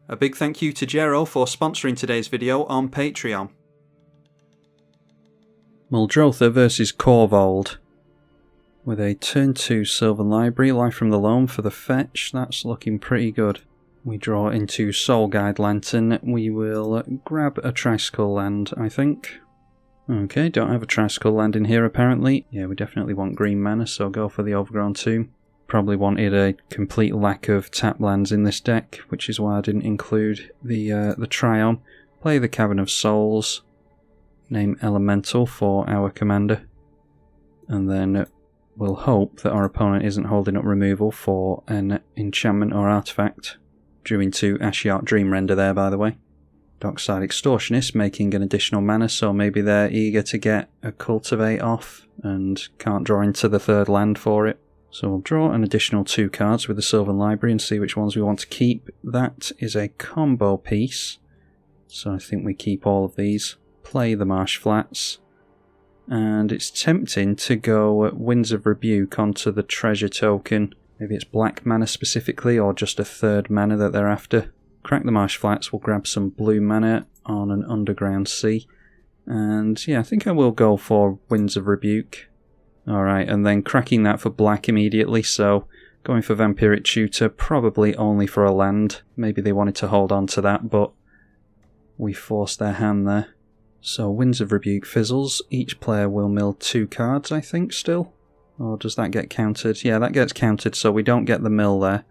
A big thank you to Jero for sponsoring today's video on Patreon. Muldrotha versus Korvold. With a turn 2 Sylvan Library, Life from the Loam for the fetch, that's looking pretty good. We draw into Soul Guide Lantern, we will grab a Tricycle land, I think. Okay, don't have a Tricycle land in here apparently. Yeah, we definitely want green mana, so go for the Overgrown Tomb. Probably wanted a complete lack of tap lands in this deck, which is why I didn't include the Triome. Play the Cavern of Souls, name Elemental for our commander, and then we'll hope that our opponent isn't holding up removal for an enchantment or artifact. Drew into Ashiok Dreamrender there, by the way. Dockside Extortionist making an additional mana, so maybe they're eager to get a Cultivate off and can't draw into the third land for it. So we'll draw an additional 2 cards with the Sylvan Library and see which ones we want to keep. That is a combo piece, so I think we keep all of these. Play the Marsh Flats, and it's tempting to go Winds of Rebuke onto the treasure token. Maybe it's black mana specifically, or just a third mana that they're after. Crack the Marsh Flats, we'll grab some blue mana on an Underground Sea. And yeah, I think I will go for Winds of Rebuke. Alright, and then cracking that for black immediately, so going for Vampiric Tutor, probably only for a land. Maybe they wanted to hold on to that, but we forced their hand there. So Winds of Rebuke fizzles, each player will mill 2 cards, I think, still. Or does that get counted? Yeah, that gets counted, so we don't get the mill there.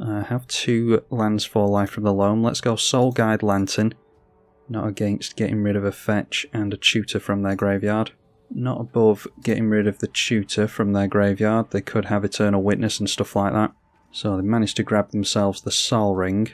I have 2 lands for Life from the Loam. Let's go Soul Guide Lantern. Not against getting rid of a fetch and a tutor from their graveyard. Not above getting rid of the tutor from their graveyard. They could have Eternal Witness and stuff like that. So they managed to grab themselves the Sol Ring,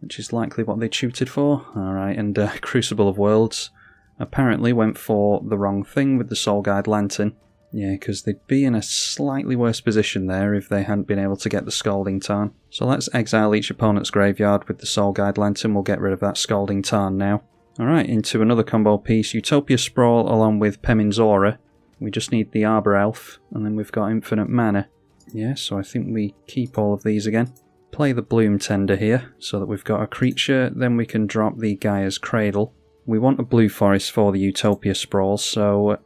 which is likely what they tutored for. Alright, and Crucible of Worlds apparently went for the wrong thing with the Soul Guide Lantern. Yeah, because they'd be in a slightly worse position there if they hadn't been able to get the Scalding Tarn. So let's exile each opponent's graveyard with the Soul Guide Lantern. We'll get rid of that Scalding Tarn now. Alright, into another combo piece. Utopia Sprawl along with Pemin's Aura. We just need the Arbor Elf, and then we've got infinite mana. Yeah, so I think we keep all of these again. Play the Bloom Tender here, so that we've got a creature. Then we can drop the Gaia's Cradle. We want a blue forest for the Utopia Sprawl, so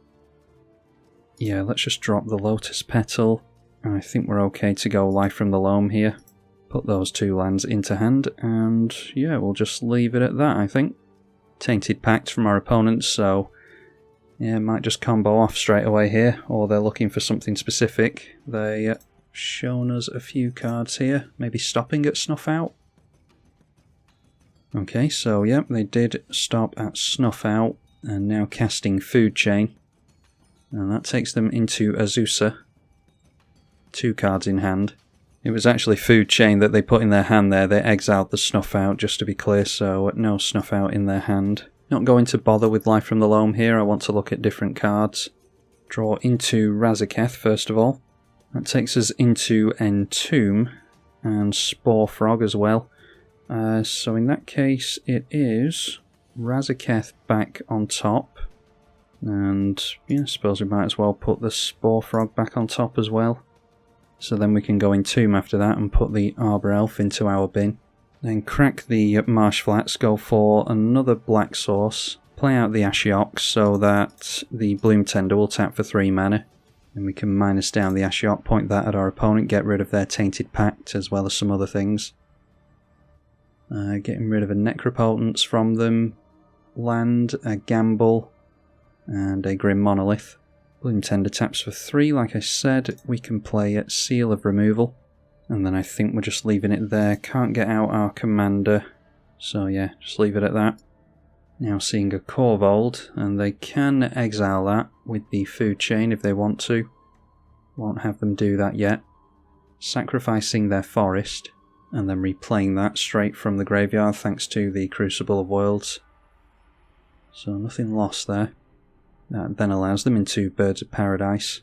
yeah, let's just drop the Lotus Petal. I think we're okay to go Life from the Loam here. Put those 2 lands into hand, and yeah, we'll just leave it at that, I think. Tainted Pact from our opponents, so yeah, might just combo off straight away here, or they're looking for something specific. They shown us a few cards here, maybe stopping at Snuff Out. Okay, so yeah, they did stop at Snuff Out, and now casting Food Chain. And that takes them into Azusa. 2 cards in hand. It was actually Food Chain that they put in their hand there. They exiled the Snuff Out, just to be clear, so no Snuff Out in their hand. Not going to bother with Life from the Loam here. I want to look at different cards. Draw into Razaketh first of all. That takes us into Entomb and Spore Frog as well. So in that case, it is Razaketh back on top. And yeah, I suppose we might as well put the Spore Frog back on top as well. So then we can go Entomb after that and put the Arbor Elf into our bin. Then crack the Marsh Flats, go for another black source, play out the Ashiok so that the Bloom Tender will tap for 3 mana. And we can minus down the Ashiok, point that at our opponent, get rid of their Tainted Pact as well as some other things. Getting rid of a Necropotence from them, land, a Gamble, and a Grim Monolith. Bloom Tender taps for 3, like I said. We can play at Seal of Removal, and then I think we're just leaving it there. Can't get out our commander, so yeah, just leave it at that. Now seeing a Korvold, and they can exile that with the Food Chain if they want to. Won't have them do that yet. Sacrificing their forest, and then replaying that straight from the graveyard thanks to the Crucible of Worlds. So nothing lost there. That then allows them into Birds of Paradise.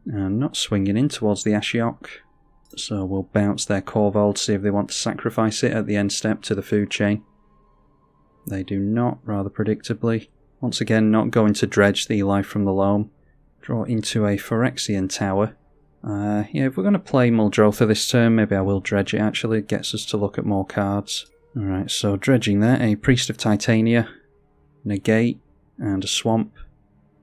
And not swinging in towards the Ashiok. So we'll bounce their Korvold, see if they want to sacrifice it at the end step to the Food Chain. They do not, rather predictably. Once again, not going to dredge the Life from the Loam. Draw into a Phyrexian Tower. Yeah, if we're going to play Muldrotha this turn, maybe I will dredge it actually. It gets us to look at more cards. Alright, so dredging there, a Priest of Titania, negate, and a swamp.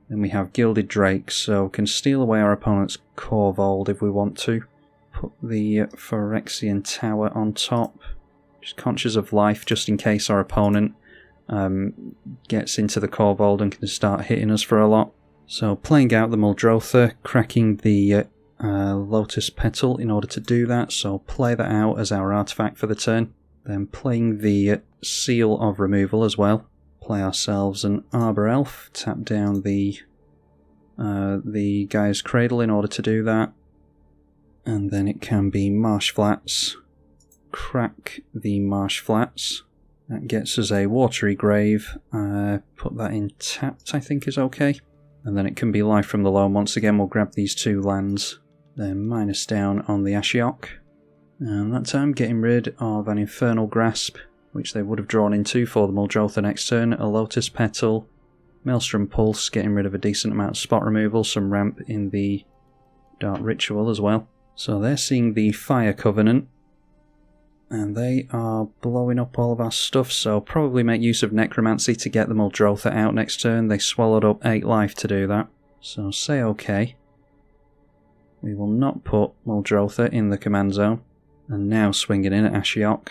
Then we have Gilded Drake, so we can steal away our opponent's Korvold if we want to. Put the Phyrexian Tower on top. Just conscious of life, just in case our opponent gets into the Korvold and can start hitting us for a lot. So playing out the Muldrotha, cracking the Lotus Petal in order to do that, so play that out as our artifact for the turn. Then playing the Seal of Removal as well. Play ourselves an Arbor Elf, tap down the Gaia's Cradle in order to do that. And then it can be Marsh Flats. Crack the Marsh Flats. That gets us a Watery Grave. Put that in tapped, I think is okay. And then it can be Life from the Loam. Once again, we'll grab these 2 lands. Then minus down on the Ashiok. And that time, getting rid of an Infernal Grasp, which they would have drawn into for the Muldrotha next turn. A Lotus Petal. Maelstrom Pulse, getting rid of a decent amount of spot removal. Some ramp in the Dark Ritual as well. So they're seeing the Fire Covenant. And they are blowing up all of our stuff, so probably make use of Necromancy to get the Muldrotha out next turn. They swallowed up 8 life to do that. So say okay. We will not put Muldrotha in the command zone. And now swinging in at Ashiok.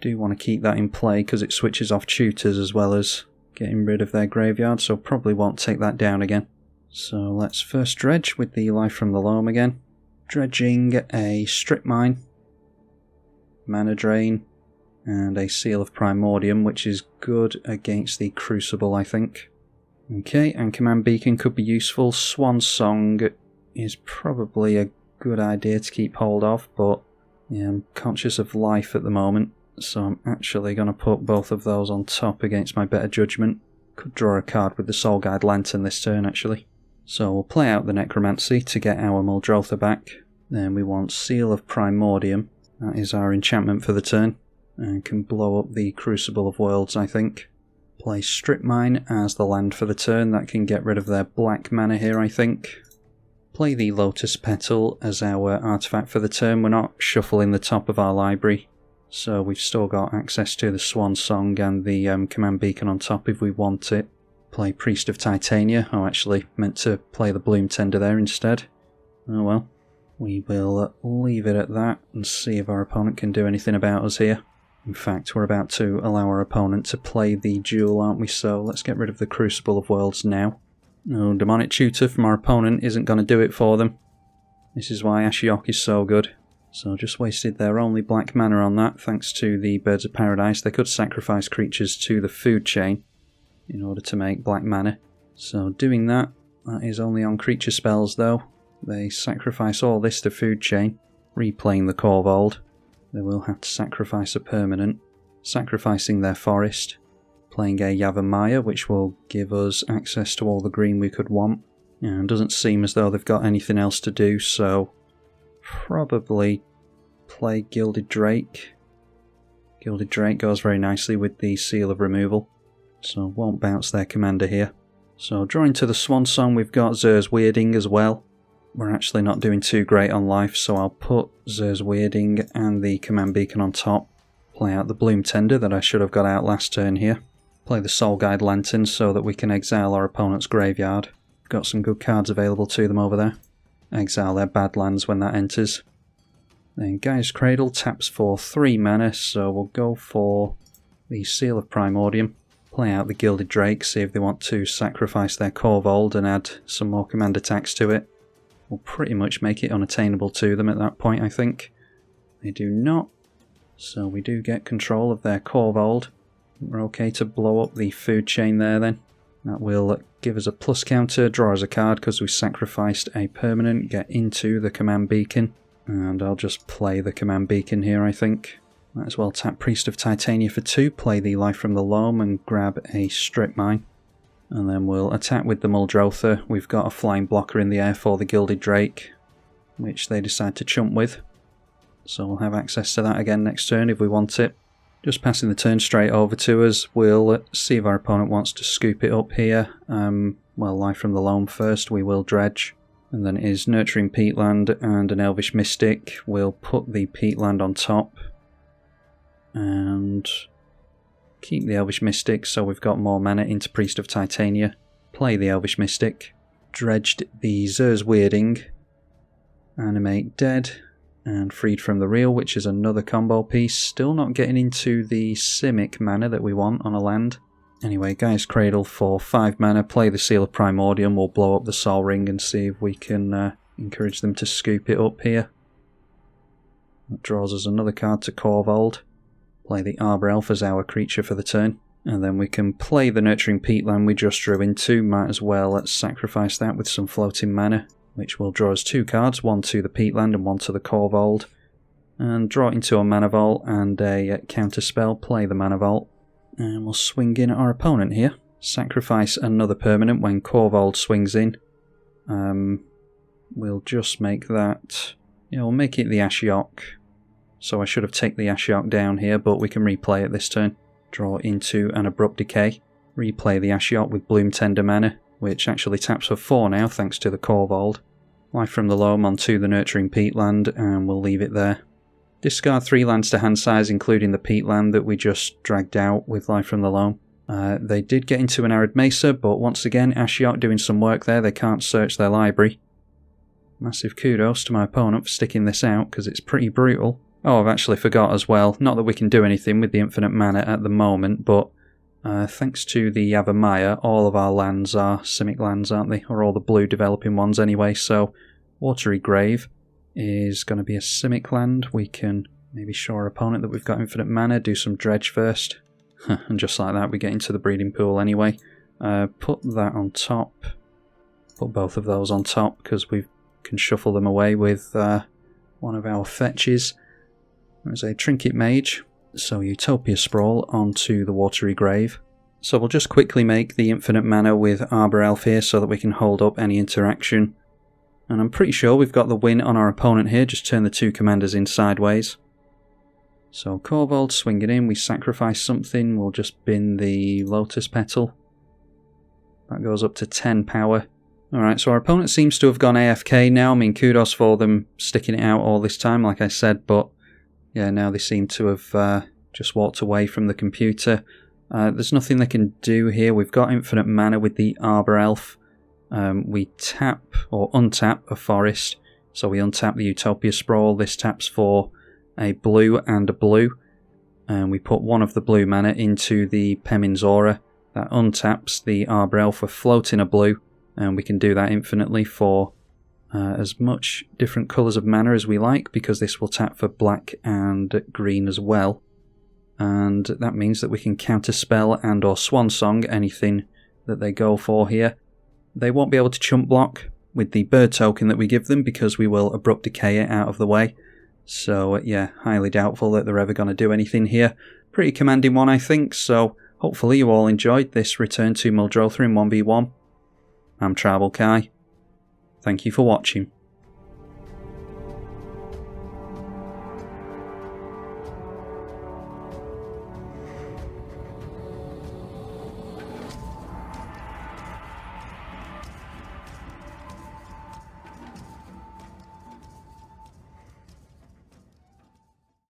Do want to keep that in play because it switches off tutors as well as getting rid of their graveyard, so probably won't take that down again. So let's first dredge with the Life from the Loam again. Dredging a Strip Mine, Mana Drain, and a Seal of Primordium, which is good against the Crucible, I think. Okay, and Command Beacon could be useful. Swan Song is probably a good idea to keep hold of, but yeah, I'm conscious of life at the moment, so I'm actually going to put both of those on top against my better judgment. Could draw a card with the Soul Guide Lantern this turn, actually. So we'll play out the Necromancy to get our Muldrotha back. Then we want Seal of Primordium. That is our enchantment for the turn. And can blow up the Crucible of Worlds, I think. Play Strip Mine as the land for the turn. That can get rid of their black mana here, I think. Play the Lotus Petal as our artifact for the turn. We're not shuffling the top of our library, so we've still got access to the Swan Song and the Command Beacon on top if we want it. Play Priest of Titania. Oh, actually, meant to play the Bloom Tender there instead. Oh well. We will leave it at that and see if our opponent can do anything about us here. In fact, we're about to allow our opponent to play the Jewel, aren't we? So let's get rid of the Crucible of Worlds now. No, Demonic Tutor from our opponent isn't going to do it for them. This is why Ashiok is so good. So just wasted their only black mana on that, thanks to the Birds of Paradise. They could sacrifice creatures to the food chain in order to make black mana. So doing that is only on creature spells though. They sacrifice all this to food chain, replaying the Korvold. They will have to sacrifice a permanent, sacrificing their forest. Playing a Yavimaya, which will give us access to all the green we could want. And doesn't seem as though they've got anything else to do, so probably play Gilded Drake. Gilded Drake goes very nicely with the Seal of Removal, so won't bounce their commander here. So drawing to the Swan Song, we've got Zur's Weirding as well. We're actually not doing too great on life, so I'll put Zur's Weirding and the Command Beacon on top. Play out the Bloom Tender that I should have got out last turn here. Play the Soul Guide Lantern so that we can exile our opponent's graveyard. Got some good cards available to them over there. Exile their Badlands when that enters. Then Gaia's Cradle taps for 3 mana, so we'll go for the Seal of Primordium. Play out the Gilded Drake, see if they want to sacrifice their Korvold and add some more command attacks to it. We'll pretty much make it unattainable to them at that point, I think. They do not, so we do get control of their Korvold. We're okay to blow up the food chain there then. That will give us a plus counter, draw us a card because we sacrificed a permanent, get into the Command Beacon. And I'll just play the Command Beacon here, I think. Might as well tap Priest of Titania for 2, play the Life from the Loam and grab a Strip Mine. And then we'll attack with the Muldrotha. We've got a flying blocker in the air for the Gilded Drake, which they decide to chump with. So we'll have access to that again next turn if we want it. Just passing the turn straight over to us. We'll see if our opponent wants to scoop it up here. Well, Life from the Loam first, we will dredge. And then it is Nurturing Peatland and an Elvish Mystic. We'll put the Peatland on top. and keep the Elvish Mystic so we've got more mana into Priest of Titania. Play the Elvish Mystic. Dredged the Zur's Weirding. Animate Dead. And Freed from the Real, which is another combo piece. Still not getting into the Simic mana that we want on a land. Anyway, Gaia's Cradle for 5 mana. Play the Seal of Primordium. We'll blow up the Sol Ring and see if we can encourage them to scoop it up here. That draws us another card to Korvold. Play the Arbor Elf as our creature for the turn. And then we can play the Nurturing Peatland we just drew into. Might as well sacrifice that with some floating mana, which will draw us 2 cards, one to the Peatland and one to the Korvold. And draw it into a Mana Vault and a counter spell. Play the Mana Vault. And we'll swing in at our opponent here. Sacrifice another permanent when Korvold swings in. We'll just make that... Yeah, we'll make it the Ashiok. So I should have taken the Ashiok down here, but we can replay it this turn. Draw into an Abrupt Decay. Replay the Ashiok with Bloom Tender mana, which actually taps for 4 now thanks to the Korvold. Life from the Loam onto the Nurturing Peatland, and we'll leave it there. Discard 3 lands to hand size, including the Peatland that we just dragged out with Life from the Loam. They did get into an Arid Mesa, but once again, Ashiok doing some work there. They can't search their library. Massive kudos to my opponent for sticking this out, because it's pretty brutal. Oh, I've actually forgot as well. Not that we can do anything with the infinite mana at the moment, but thanks to the Yavimaya, all of our lands are Simic lands, aren't they? Or all the blue developing ones anyway, so Watery Grave is going to be a Simic land. We can maybe show our opponent that we've got infinite mana, do some dredge first, and just like that we get into the breeding pool anyway. Put that on top. Put both of those on top, because we can shuffle them away with one of our fetches. There's a Trinket Mage, so Utopia Sprawl onto the Watery Grave. So we'll just quickly make the infinite mana with Arbor Elf here so that we can hold up any interaction. And I'm pretty sure we've got the win on our opponent here, just turn the 2 commanders in sideways. So Korvold swinging in, we sacrifice something, we'll just bin the Lotus Petal. That goes up to 10 power. Alright, so our opponent seems to have gone AFK now. I mean, kudos for them sticking it out all this time, like I said, but yeah, now they seem to have just walked away from the computer. There's nothing they can do here. We've got infinite mana with the Arbor Elf. We tap or untap a forest. So we untap the Utopia Sprawl. This taps for a blue and a blue. And we put one of the blue mana into the Pemin's Aura. That untaps the Arbor Elf for floating a blue. And we can do that infinitely for as much different colours of mana as we like, because this will tap for black and green as well. And that means that we can counterspell and or swan song anything that they go for here. They won't be able to chump block with the bird token that we give them, because we will Abrupt Decay it out of the way. So yeah, highly doubtful that they're ever going to do anything here. Pretty commanding one, I think, so hopefully you all enjoyed this return to Muldrotha in 1v1. I'm tribalkai. Thank you for watching.